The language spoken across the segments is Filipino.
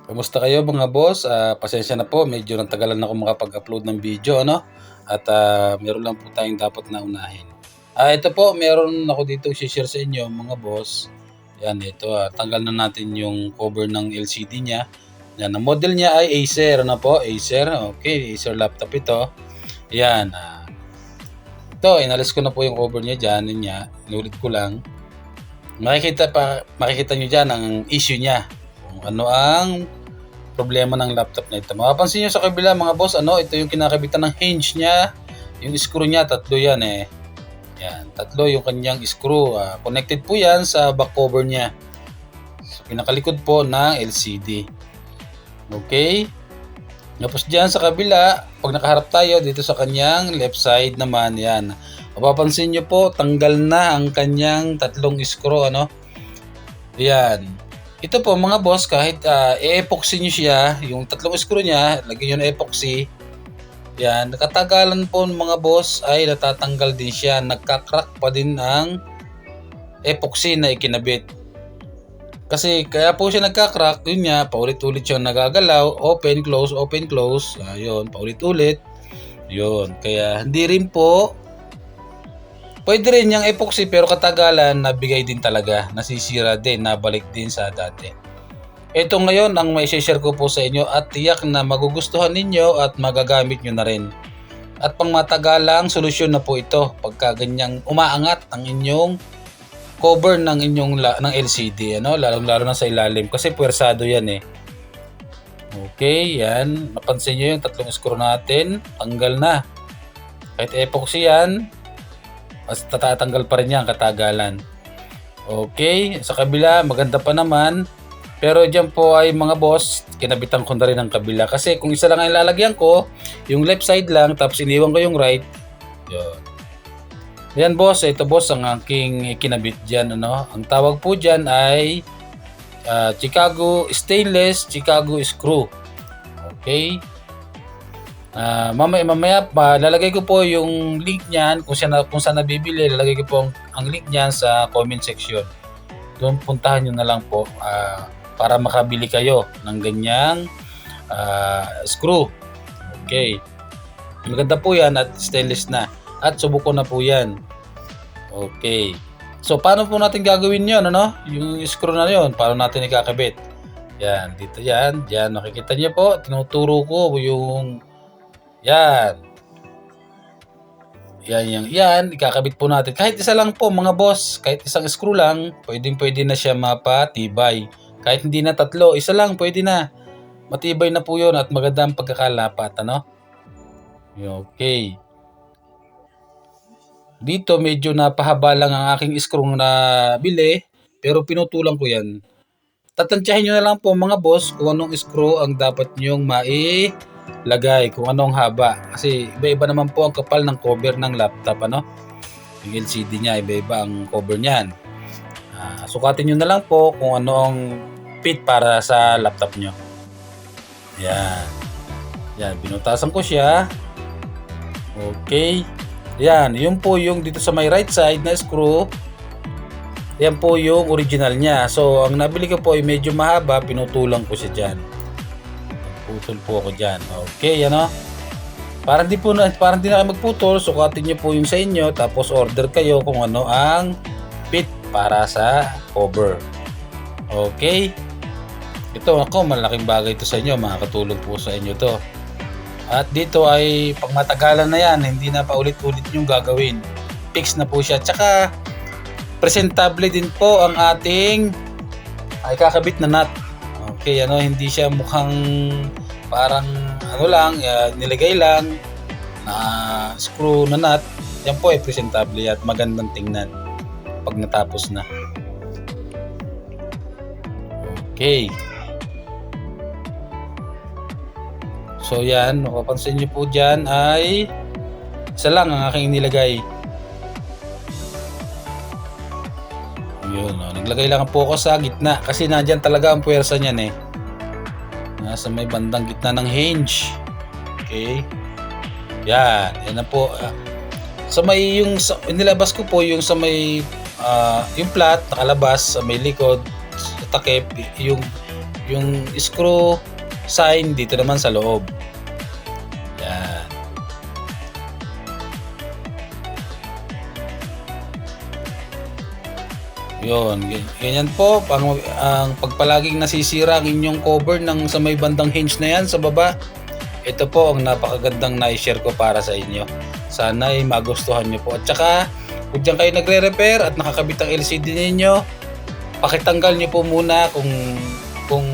Kumusta kayo mga boss? Pasensya na po, medyo natagalan ako makapag-upload ng video, ano? At meron lang po tayong dapat na unahin. Ito po, meron ako dito i-share sa inyo mga boss. Yan, ito, tanggal na natin yung cover ng LCD niya. Yan, ang model niya ay Acer, ano po? Acer, okay, Acer laptop ito. Yan, ito, inalis ko na po yung cover niya dyan, inulit ko lang. Makikita nyo dyan ang issue niya. Kung ano ang problema ng laptop na ito. Mapapansin nyo sa kabila mga boss, ito yung kinakabitan ng hinge niya. Yung screw niya, tatlo yan eh. Yan, tatlo yung kanyang screw. Connected po yan sa back cover niya. So, pinakalikod po ng LCD. Okay? Tapos dyan sa kabila, pag nakaharap tayo dito sa kanyang left side naman, yan. Mapapansin nyo po, tanggal na ang kanyang tatlong screw, Yan. Ito po mga boss, kahit e-epoxy nyo siya, yung tatlong screw niya, lagyan nyo ng epoxy. Yan, katagalan po mga boss ay natatanggal din siya. Nagka-crack pa din ang epoxy na ikinabit. Kasi kaya po siya nagka-crack, yun nga, paulit-ulit siya nagagalaw, open, close, ayun, paulit-ulit. Yun, kaya hindi rin po pwede rin yung epoxy pero katagalan nabigay din talaga, nasisira din, nabalik din sa dati. Ito ngayon ang may share ko po sa inyo at tiyak na magugustuhan ninyo at magagamit nyo na rin. At pangmatagalang solusyon na po ito pagka ganyang umaangat ang inyong cover ng inyong ng LCD, lalong-lalo na sa ilalim kasi puwersado yan eh. Okay, yan. Napansin nyo yung tatlong screw natin, tanggal na. Kahit epoxy yan, mas tatatanggal pa rin yan katagalan. Okay, sa kabila maganda pa naman. Pero dyan po ay mga boss, kinabitan ko na rin ang kabila. Kasi kung isa lang ang ilalagyan ko, yung left side lang, tapos iniwan ko yung right. Yun. Yan boss, ito boss ang aking kinabit dyan. Ang tawag po dyan ay Chicago Stainless Chicago Screw. Okay. Mamaya pa lalagay ko po yung link niyan kung saan nabibili, lalagay ko po ang link niyan sa comment section. Doon puntahan niyo na lang po para makabili kayo ng ganyang screw. Okay. Maganda po yan at stainless na. At subok ko na po yan. Okay. So paano po natin gagawin yun? Yung screw na yun, paano natin ikakabit? Yan, dito yan. Diyan, makikita niyo po, tinuturo ko yung yan. Yan, ikakabit po natin. Kahit isa lang po mga boss, kahit isang screw lang, pwede na siya mapatibay. Kahit hindi na tatlo, isa lang pwede na. Matibay na po yun at maganda ang pagkakalapat, Okay. Dito medyo napahaba lang ang aking screw na bili, pero pinutulan ko yan. Tatansyahin nyo na lang po mga boss kung anong screw ang dapat nyong mailagay, kung anong haba. Kasi iba-iba naman po ang kapal ng cover ng laptop, Yung LCD niya, iba-iba ang cover niyan. Sukatin nyo na lang po kung anong fit para sa laptop nyo. Yan. Yan, binutasan ko siya. Okay. Yan, yun po yung dito sa may right side na screw. Yan po yung original niya. So, ang nabili ko po ay medyo mahaba, pinutulan ko siya dyan. Putol po ako dyan. Okay, Para di na kayo magputol, sukatin nyo po yung sa inyo, tapos order kayo kung ano ang fit para sa cover. Okay? Ito malaking bagay ito sa inyo, makakatulong po sa inyo to. At dito ay pag matagalan na yan, hindi na paulit-ulit yung gagawin. Fix na po siya. Tsaka presentable din po ang ating kakabit na nut. Okay, hindi siya mukhang parang nilagay lang na screw na nut. Yan po ay presentable at magandang tingnan pag natapos na. Okay. So yan, mapapansin nyo po dyan ay isa lang ang aking inilagay. Yun, naglagay lang po ako sa gitna kasi nandyan talaga ang puwersa niyan eh. Nasa may bandang gitna ng hinge. Okay. Yan na po. Sa may nilabas ko po yung sa may yung flat nakalabas sa may likod sa takip, yung Yung screw sign dito naman sa loob. Yan. Yun, ganyan po ang pagpalaging nasisira ang inyong cover ng sa may bandang hinge na yan sa baba. Ito po ang napakagandang na-share ko para sa inyo. Sana ay magustuhan nyo po. At saka, kung dyan kayo nagre-repair at nakakabit ang LCD ninyo, pakitanggal nyo po muna kung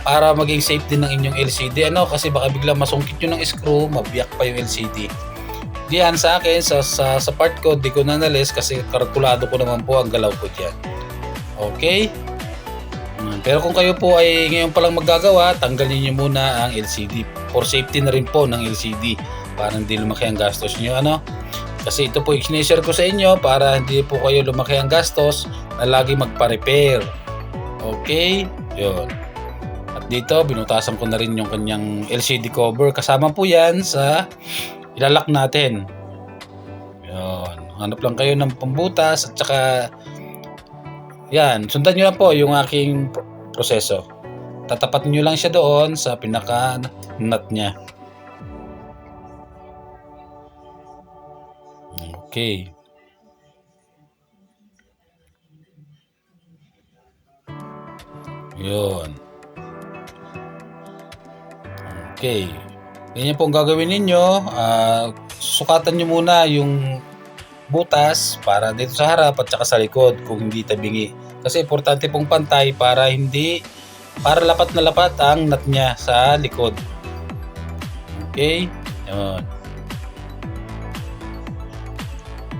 para maging safe din ng inyong LCD. Kasi baka bigla masungkit nyo ng screw, mabiyak pa yung LCD. Diyan sa akin, sa part ko, di ko nanalis kasi kalkulado ko naman po ang galaw ko dyan. Okay? Pero kung kayo po ay ngayon palang maggagawa, tanggalin niyo muna ang LCD. For safety na rin po ng LCD para hindi lumaki ang gastos niyo. Kasi ito po i-share ko sa inyo para hindi po kayo lumaki ang gastos na lagi magpa-repair. Okay? Yun. At dito, binutasan ko na rin yung kanyang LCD cover. Kasama po yan sa ilalak natin. Yun. Hanap lang kayo ng pambutas at saka yan. Sundan nyo lang po yung aking proseso. Tatapat nyo lang siya doon sa pinaka-nut niya. Okay. Yun. Okay. Ganyan po ang gagawin ninyo. Sukatan nyo muna yung butas para dito sa harap at saka sa likod kung hindi tabingi. Kasi importante pong pantay para lapat na lapat ang nut niya sa likod. Okay? Yun.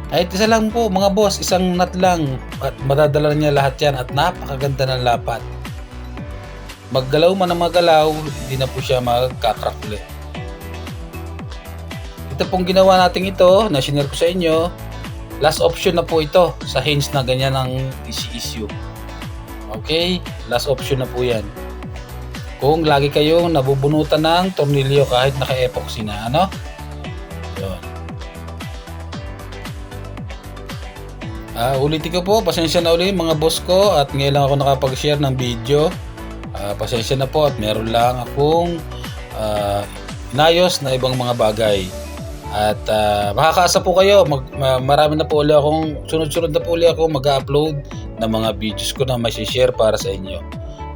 Ay, isa lang po mga boss, isang nut lang at madadala niya lahat yan at napakaganda ng lapat. Maggalaw man ang magalaw, hindi na po siya magkakrak ulit. Ito pong ginawa natin ito, na sinare ko sa inyo, last option na po ito sa hinge na ganyan ang issue. Okay, last option na po yan. Kung lagi kayong nabubunutan ng tornilyo kahit naka-epoxy na, Yun. Ulitin ko po, pasensya na ulit mga boss ko at ngayon lang ako nakapag-share ng video. Pasensya na po at meron lang akong inayos na ibang mga bagay. At makakaasa po kayo, marami na po ulit akong, sunod-sunod na po ulit ako mag-upload ng mga videos ko na may share para sa inyo.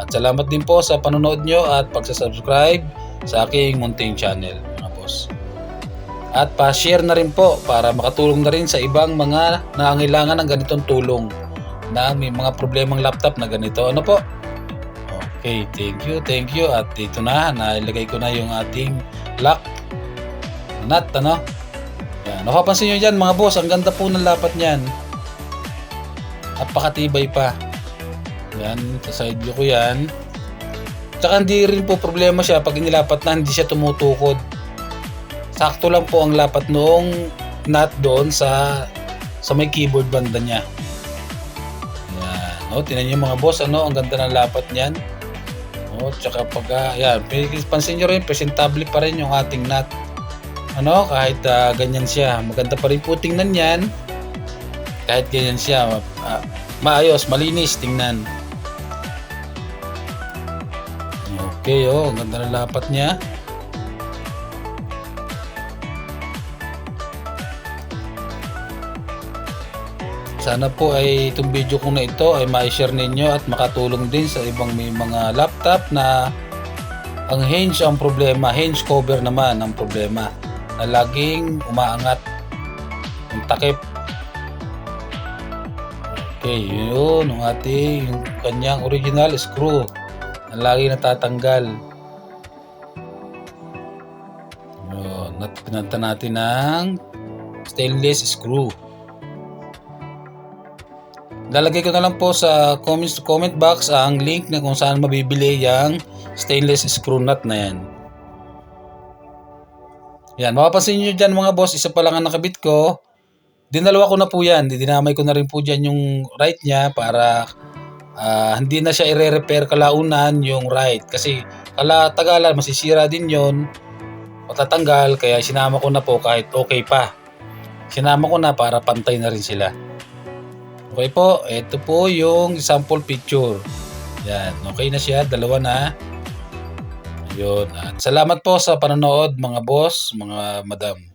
At salamat din po sa panonood nyo at pagsasubscribe sa aking munting channel mga boss. At pa-share na rin po para makatulong na rin sa ibang mga nangangailangan ng ganitong tulong na may mga problemang laptop na ganito. Po? Okay, thank you. At dito nailagay ko na yung ating lock nut, Yan. Nakapansin nyo dyan mga boss, ang ganda po ng lapat niyan. Napakatibay pa. Yan, sa side view ko yan. Tsaka hindi rin po problema siya pag inilapat na hindi siya tumutukod. Sakto lang po ang lapat noong nut doon sa may keyboard banda niya. Yan. Tingnan niyo mga boss, ang ganda ng lapat niyan. Tsaka pag yan, pansin niyo rin, presentable pa rin yung ating nut. Kahit ganyan siya, maganda pa rin po tingnan yan. Kahit ganyan siya, maayos, malinis tingnan. Okay, ang ganda ng lapat niya. Sana po ay itong video ko na ito ay ma-share ninyo at makatulong din sa ibang may mga laptop na ang hinge ang problema, hinge cover naman ang problema na laging umaangat yung takip. Okay, yun yung ating yung kanyang original screw na lagi natatanggal. Yun, pinanta natin ng stainless screw. Lalagay ko na lang po sa comment box ang link na kung saan mabibili yung stainless screw nut na yan. Yan, mapapansin nyo dyan mga boss, isa pa lang ang nakabit ko. Dinalawa ko na po yan, dinamay ko na rin po dyan yung right niya para hindi na siya i-repair kalaunan yung right. Kasi tagalan, masisira din yon, matatanggal, kaya sinama ko na po kahit okay pa. Sinama ko na para pantay na rin sila. Okay po, ito po yung sample picture. Yan, okay na siya, dalawa na. Ayun, at salamat po sa panonood mga boss, mga madam.